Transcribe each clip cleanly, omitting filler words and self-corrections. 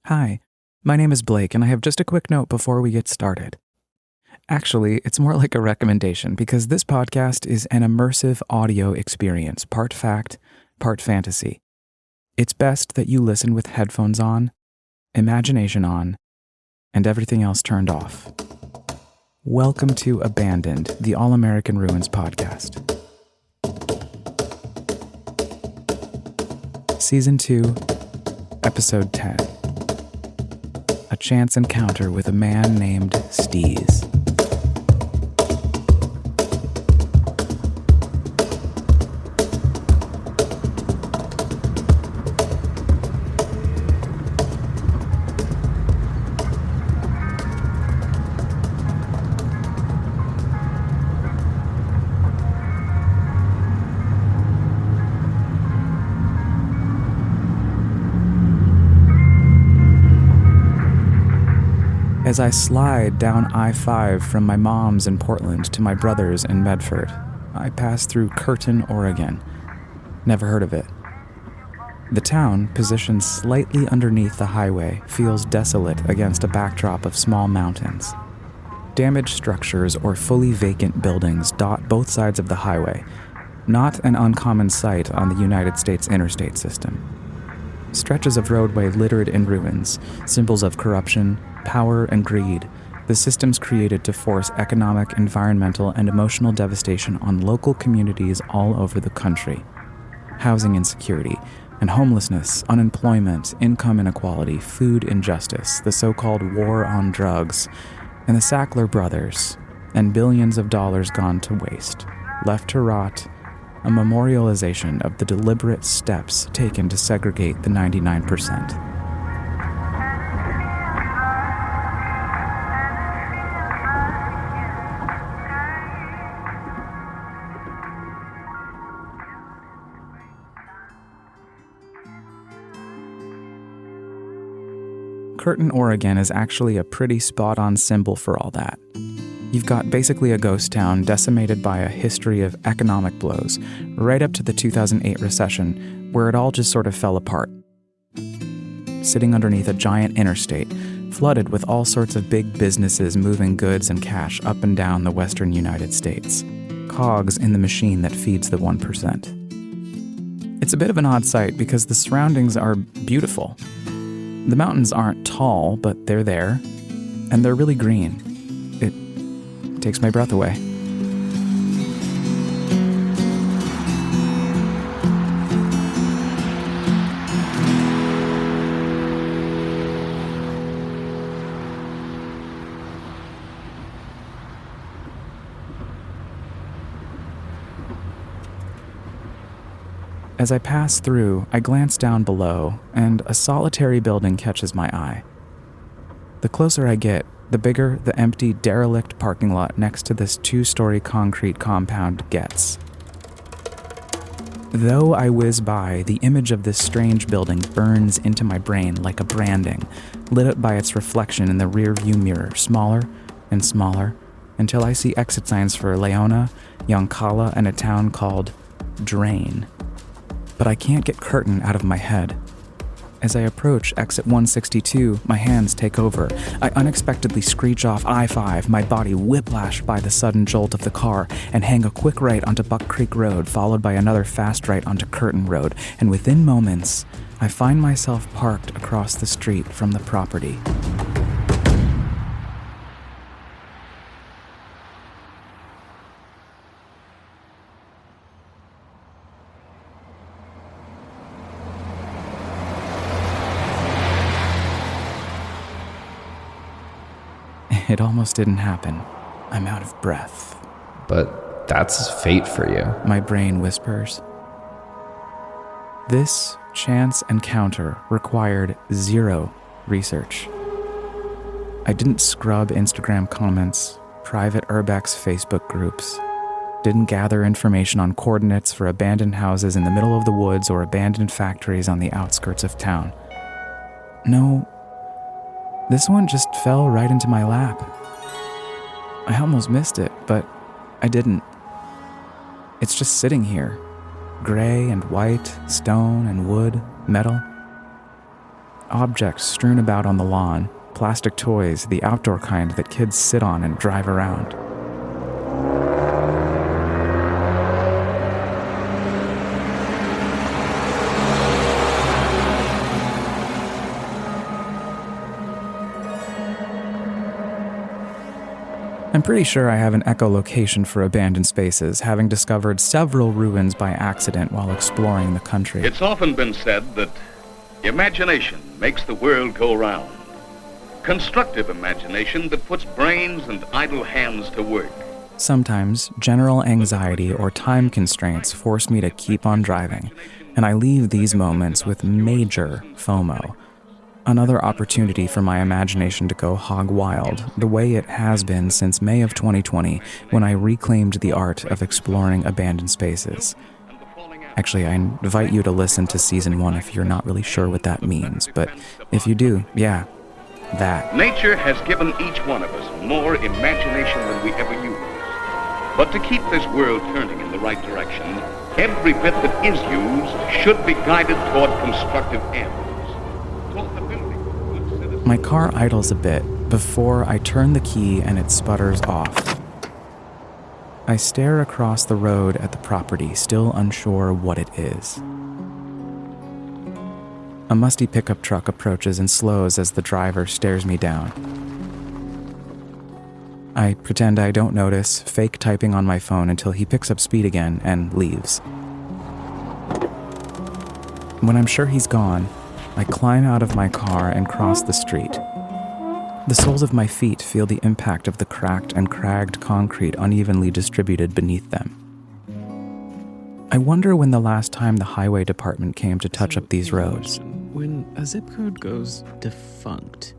Hi, my name is Blake, and I have just a quick note before we get started. Actually, it's more like a recommendation because this podcast is an immersive audio experience, part fact, part fantasy. It's best that you listen with headphones on, imagination on, and everything else turned off. Welcome to Abandoned, the All-American Ruins podcast. Season 2, Episode 10. A chance encounter with a man named Steez. As I slide down I-5 from my mom's in Portland to my brother's in Medford, I pass through Curtin, Oregon. Never heard of it. The town, positioned slightly underneath the highway, feels desolate against a backdrop of small mountains. Damaged structures or fully vacant buildings dot both sides of the highway, not an uncommon sight on the United States interstate system. Stretches of roadway littered in ruins, symbols of corruption, power, and greed, the systems created to force economic, environmental, and emotional devastation on local communities all over the country. Housing insecurity and homelessness, unemployment, income inequality, food injustice, the so-called war on drugs, and the Sackler brothers, and billions of dollars gone to waste, left to rot, a memorialization of the deliberate steps taken to segregate the 99%. Curtin, Oregon is actually a pretty spot-on symbol for all that. You've got basically a ghost town decimated by a history of economic blows, right up to the 2008 recession, where it all just sort of fell apart. Sitting underneath a giant interstate, flooded with all sorts of big businesses moving goods and cash up and down the western United States. Cogs in the machine that feeds the 1%. It's a bit of an odd sight because the surroundings are beautiful. The mountains aren't tall, but they're there, and they're really green. It takes my breath away. As I pass through, I glance down below, and a solitary building catches my eye. The closer I get, the bigger the empty, derelict parking lot next to this 2-story concrete compound gets. Though I whiz by, the image of this strange building burns into my brain like a branding, lit up by its reflection in the rearview mirror, smaller and smaller, until I see exit signs for Leona, Yoncalla, and a town called Drain. But I can't get Curtin out of my head. As I approach exit 162, my hands take over. I unexpectedly screech off I-5, my body whiplashed by the sudden jolt of the car, and hang a quick right onto Buck Creek Road, followed by another fast right onto Curtin Road, and within moments, I find myself parked across the street from the property. It almost didn't happen. I'm out of breath. But that's fate for you. My brain whispers. This chance encounter required zero research. I didn't scrub Instagram comments, private Urbex Facebook groups, didn't gather information on coordinates for abandoned houses in the middle of the woods or abandoned factories on the outskirts of town. No, this one just fell right into my lap. I almost missed it, but I didn't. It's just sitting here, gray and white, stone and wood, metal. Objects strewn about on the lawn, plastic toys, the outdoor kind that kids sit on and drive around. I'm pretty sure I have an echolocation for abandoned spaces, having discovered several ruins by accident while exploring the country. It's often been said that imagination makes the world go round. Constructive imagination that puts brains and idle hands to work. Sometimes, general anxiety or time constraints force me to keep on driving, and I leave these moments with major FOMO. Another opportunity for my imagination to go hog wild, the way it has been since May of 2020, when I reclaimed the art of exploring abandoned spaces. Actually, I invite you to listen to Season 1 if you're not really sure what that means, but if you do, yeah, that. Nature has given each one of us more imagination than we ever use. But to keep this world turning in the right direction, every bit that is used should be guided toward constructive ends. My car idles a bit before I turn the key and it sputters off. I stare across the road at the property, still unsure what it is. A musty pickup truck approaches and slows as the driver stares me down. I pretend I don't notice, fake typing on my phone until he picks up speed again and leaves. When I'm sure he's gone, I climb out of my car and cross the street. The soles of my feet feel the impact of the cracked and cragged concrete unevenly distributed beneath them. I wonder when the last time the highway department came to touch up these roads. When a zip code goes defunct,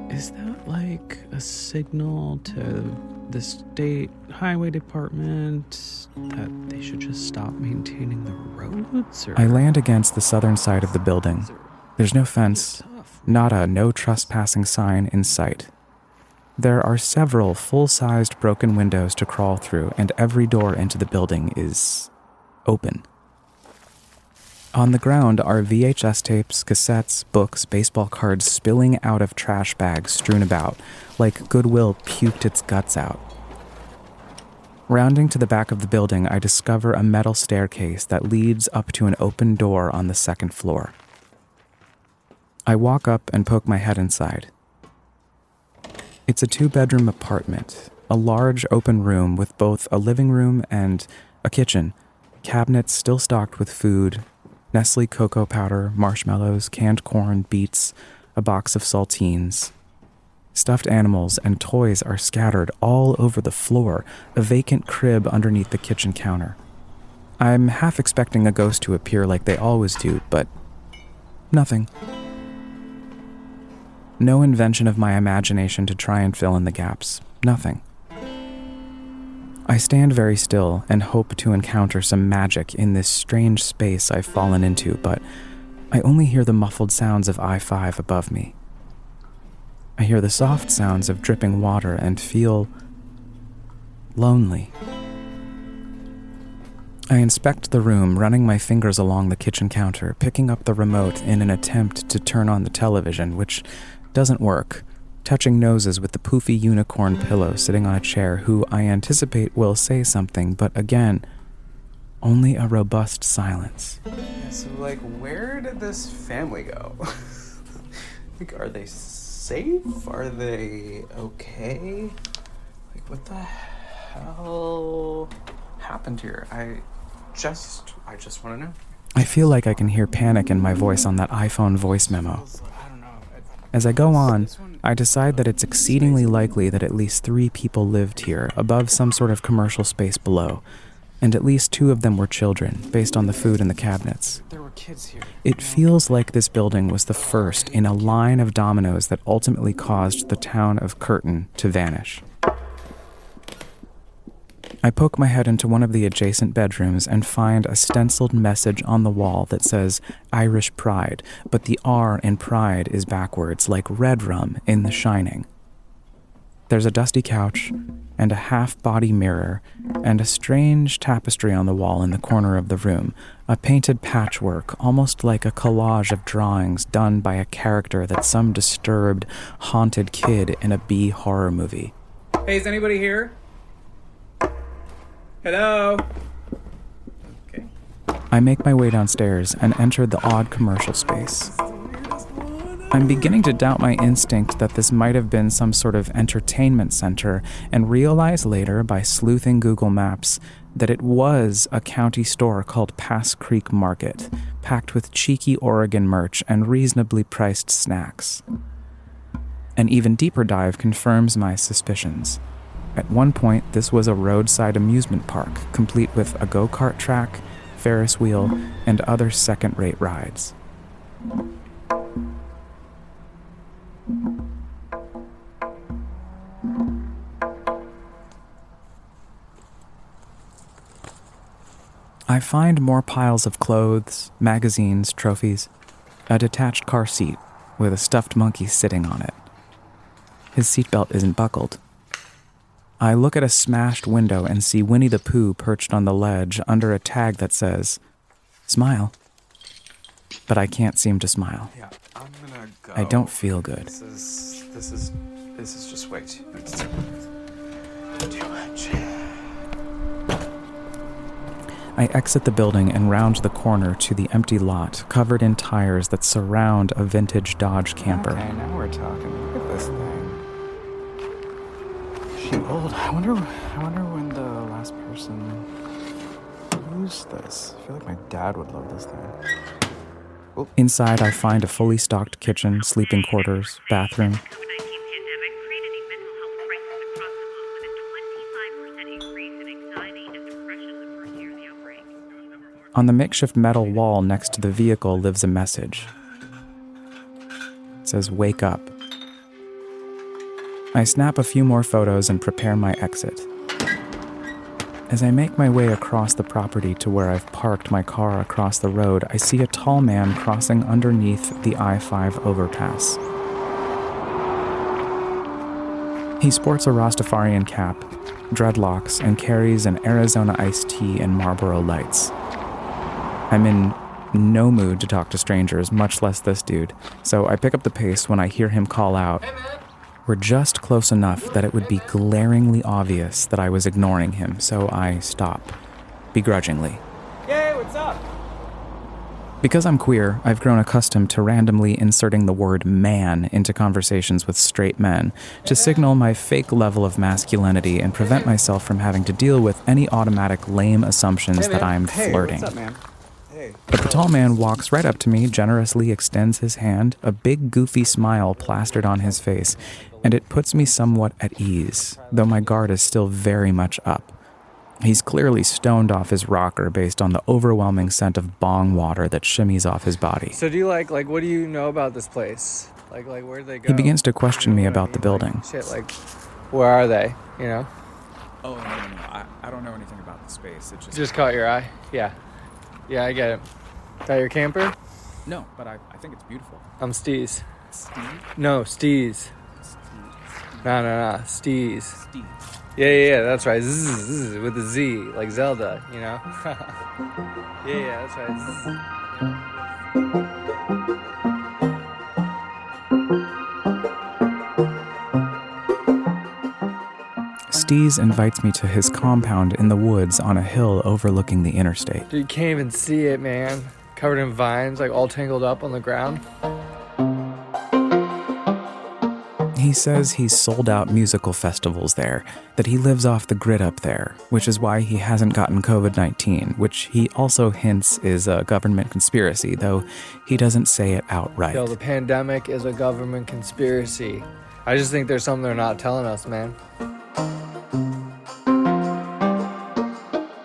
is that like a signal to the state highway department that they should just stop maintaining the roads? Or I land against the southern side of the building. There's no fence, not a no trespassing sign in sight. There are several full-sized broken windows to crawl through, and every door into the building is open. On the ground are VHS tapes, cassettes, books, baseball cards spilling out of trash bags strewn about, like Goodwill puked its guts out. Rounding to the back of the building, I discover a metal staircase that leads up to an open door on the second floor. I walk up and poke my head inside. It's a 2-bedroom apartment, a large open room with both a living room and a kitchen, cabinets still stocked with food, Nestle cocoa powder, marshmallows, canned corn, beets, a box of saltines. Stuffed animals and toys are scattered all over the floor, a vacant crib underneath the kitchen counter. I'm half expecting a ghost to appear like they always do, but nothing. No invention of my imagination to try and fill in the gaps. Nothing. I stand very still and hope to encounter some magic in this strange space I've fallen into, but I only hear the muffled sounds of I-5 above me. I hear the soft sounds of dripping water and feel lonely. I inspect the room, running my fingers along the kitchen counter, picking up the remote in an attempt to turn on the television, which doesn't work, touching noses with the poofy unicorn pillow sitting on a chair who I anticipate will say something, but again, only a robust silence. Yeah, so like, where did this family go? Like, are they safe? Are they okay? Like, what the hell happened here? I just want to know. I feel like I can hear panic in my voice on that iPhone voice memo. As I go on, I decide that it's exceedingly likely that at least 3 people lived here, above some sort of commercial space below, and at least 2 of them were children, based on the food in the cabinets. There were kids here. It feels like this building was the first in a line of dominoes that ultimately caused the town of Curtin to vanish. I poke my head into one of the adjacent bedrooms and find a stenciled message on the wall that says Irish Pride, but the R in Pride is backwards, like red rum in The Shining. There's a dusty couch, and a half-body mirror, and a strange tapestry on the wall in the corner of the room, a painted patchwork, almost like a collage of drawings done by a character that's some disturbed, haunted kid in a B horror movie. Hey, is anybody here? Hello? Okay. I make my way downstairs and enter the odd commercial space. I'm beginning to doubt my instinct that this might have been some sort of entertainment center and realize later by sleuthing Google Maps that it was a county store called Pass Creek Market, packed with cheeky Oregon merch and reasonably priced snacks. An even deeper dive confirms my suspicions. At one point, this was a roadside amusement park, complete with a go-kart track, Ferris wheel, and other second-rate rides. I find more piles of clothes, magazines, trophies, a detached car seat with a stuffed monkey sitting on it. His seatbelt isn't buckled. I look at a smashed window and see Winnie the Pooh perched on the ledge under a tag that says, "Smile." But I can't seem to smile. Yeah, I'm gonna go. I don't feel good. This is just way too much. I exit the building and round the corner to the empty lot covered in tires that surround a vintage Dodge camper. Okay, now we're talking. Look at this thing. She old. I wonder when the last person used this. I feel like my dad would love this thing. Inside, I find a fully stocked kitchen, sleeping quarters, bathroom. On the makeshift metal wall next to the vehicle lives a message. It says, "Wake up." I snap a few more photos and prepare my exit. As I make my way across the property to where I've parked my car across the road, I see a tall man crossing underneath the I-5 overpass. He sports a Rastafarian cap, dreadlocks, and carries an Arizona iced tea and Marlboro Lights. I'm in no mood to talk to strangers, much less this dude, so I pick up the pace when I hear him call out. We're just close enough that it would be glaringly obvious that I was ignoring him, so I stop, begrudgingly. Hey, what's up? Because I'm queer, I've grown accustomed to randomly inserting the word man into conversations with straight men to signal my fake level of masculinity and prevent myself from having to deal with any automatic lame assumptions that I'm flirting. What's up, man? Hey. But the tall man walks right up to me, generously extends his hand, a big goofy smile plastered on his face, and it puts me somewhat at ease, though my guard is still very much up. He's clearly stoned off his rocker based on the overwhelming scent of bong water that shimmies off his body. So do you like what do you know about this place? Like where do they go? He begins to question me about the building. Shit, where are they? You know? Oh, no. I don't know anything about the space. It Just caught your eye? Yeah. Yeah, I get it. Is that your camper? No, but I think it's beautiful. I'm Steez. Steve? No, Steez. No, Steez. Steve. Yeah, that's right. Zzz, with the Z, like Zelda, you know? yeah, that's right. Steez invites me to his compound in the woods on a hill overlooking the interstate. Dude, you can't even see it, man. Covered in vines, like all tangled up on the ground. He says he's sold out musical festivals there, that he lives off the grid up there, which is why he hasn't gotten COVID-19, which he also hints is a government conspiracy, though he doesn't say it outright. Yo, the pandemic is a government conspiracy. I just think there's something they're not telling us, man.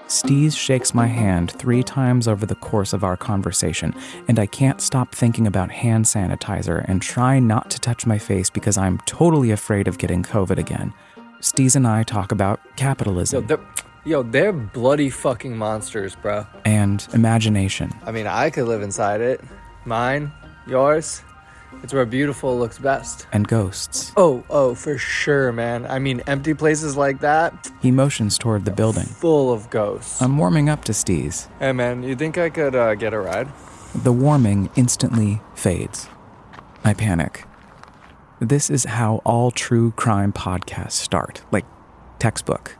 Steez shakes my hand 3 times over the course of our conversation, and I can't stop thinking about hand sanitizer and try not to touch my face because I'm totally afraid of getting COVID again. Steez and I talk about capitalism. They're bloody fucking monsters, bro. And imagination. I mean, I could live inside it. Mine, yours. It's where beautiful looks best. and ghosts. Oh, for sure, man. I mean, empty places like that, He motions toward the building. full of ghosts. I'm warming up to Steez. Hey, man, you think I could get a ride? The warming instantly fades. I panic. This is how all true crime podcasts start, like textbook.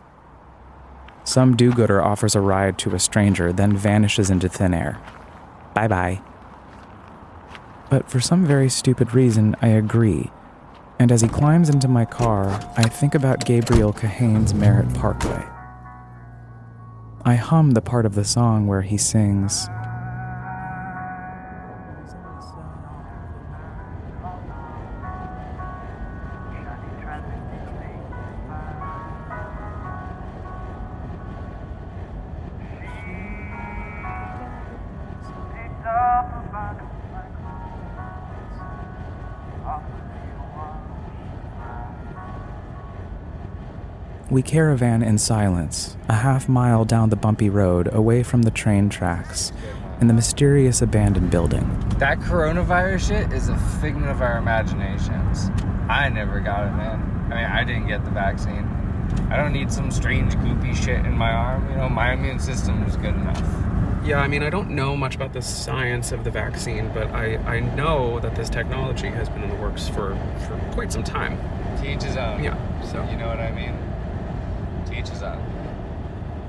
Some do-gooder offers a ride to a stranger, then vanishes into thin air. Bye-bye. But for some very stupid reason, I agree. And as he climbs into my car, I think about Gabriel Kahane's Merritt Parkway. I hum the part of the song where he sings, We caravan in silence, a half-mile down the bumpy road away from the train tracks, in the mysterious abandoned building. That coronavirus shit is a figment of our imaginations. I never got it, man. I mean, I didn't get the vaccine. I don't need some strange goopy shit in my arm. You know, my immune system is good enough. Yeah, I mean, I don't know much about the science of the vaccine, but I know that this technology has been in the works for quite some time. To each his own. Yeah, so. You know what I mean? To each his own.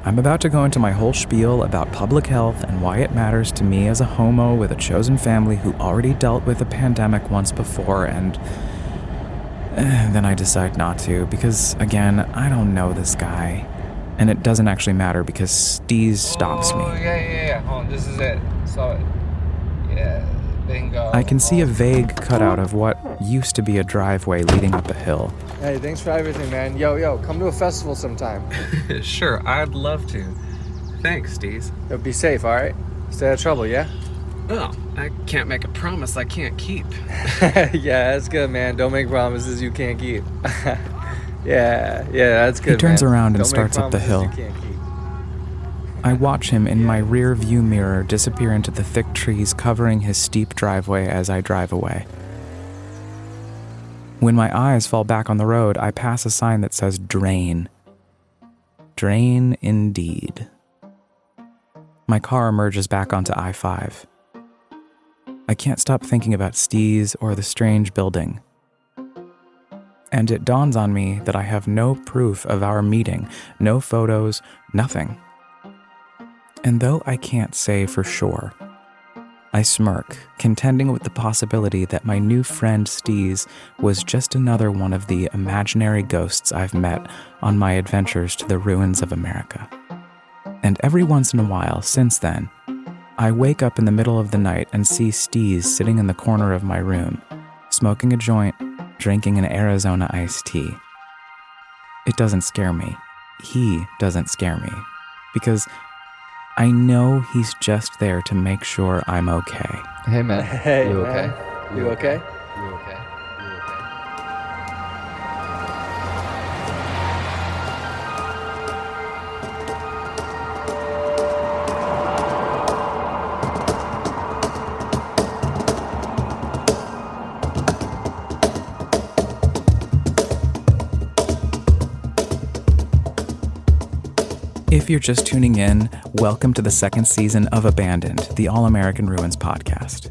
I'm about to go into my whole spiel about public health and why it matters to me as a homo with a chosen family who already dealt with a pandemic once before, and then I decide not to, because, again, I don't know this guy. And it doesn't actually matter because Steez stops me. Oh, yeah. Hold on, this is it. Saw it. Yeah, bingo. I can see a vague cutout of what used to be a driveway leading up a hill. Hey, thanks for everything, man. Yo, come to a festival sometime. Sure, I'd love to. Thanks, Steez. Yo, be safe, all right? Stay out of trouble, yeah? Oh, I can't make a promise I can't keep. Yeah, that's good, man. Don't make promises you can't keep. Yeah, that's good. He turns man. around and Don't make starts up the promises hill. you can't keep. I watch him in my rear view mirror disappear into the thick trees covering his steep driveway as I drive away. When my eyes fall back on the road, I pass a sign that says drain. Drain indeed. My car emerges back onto I-5. I can't stop thinking about Steez or the strange building. And it dawns on me that I have no proof of our meeting, no photos, nothing. And though I can't say for sure, I smirk, contending with the possibility that my new friend Steez was just another one of the imaginary ghosts I've met on my adventures to the ruins of America. And every once in a while, since then, I wake up in the middle of the night and see Steez sitting in the corner of my room, smoking a joint, drinking an Arizona iced tea. It doesn't scare me. He doesn't scare me. Because I know he's just there to make sure I'm okay. Hey, man. Hey, You man. okay? You okay? You okay? If you're just tuning in, welcome to the second season of Abandoned, the All-American Ruins podcast.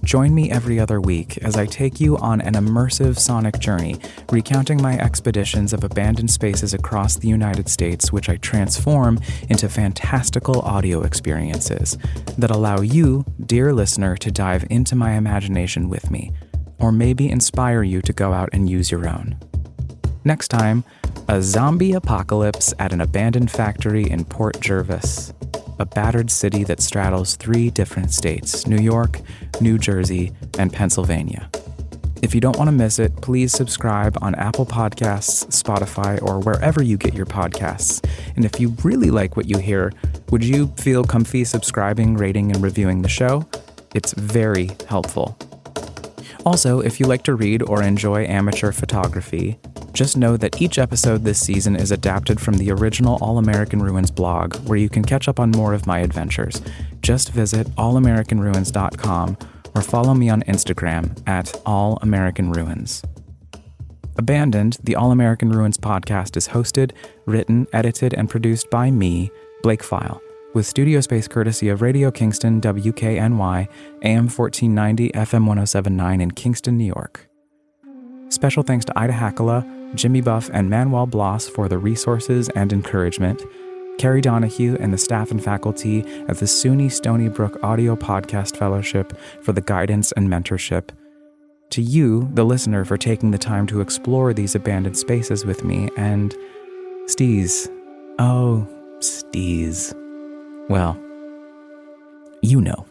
Join me every other week as I take you on an immersive sonic journey, recounting my expeditions of abandoned spaces across the United States, which I transform into fantastical audio experiences that allow you, dear listener, to dive into my imagination with me, or maybe inspire you to go out and use your own. Next time, a zombie apocalypse at an abandoned factory in Port Jervis, a battered city that straddles 3 different states, New York, New Jersey, and Pennsylvania. If you don't want to miss it, please subscribe on Apple Podcasts, Spotify, or wherever you get your podcasts. And if you really like what you hear, would you feel comfy subscribing, rating, and reviewing the show? It's very helpful. Also, if you like to read or enjoy amateur photography, just know that each episode this season is adapted from the original All-American Ruins blog, where you can catch up on more of my adventures. Just visit allamericanruins.com, or follow me on Instagram at All American Ruins. Abandoned, the All American Ruins podcast is hosted, written, edited, and produced by me, Blake File, with studio space courtesy of Radio Kingston WKNY, AM 1490, FM 1079 in Kingston, New York. Special thanks to Ida Hakala, Jimmy Buff, and Manuel Blas for the resources and encouragement, Carrie Donahue and the staff and faculty at the SUNY Stony Brook Audio Podcast Fellowship for the guidance and mentorship, to you, the listener, for taking the time to explore these abandoned spaces with me, and Steez. Oh, Steez. Well, you know.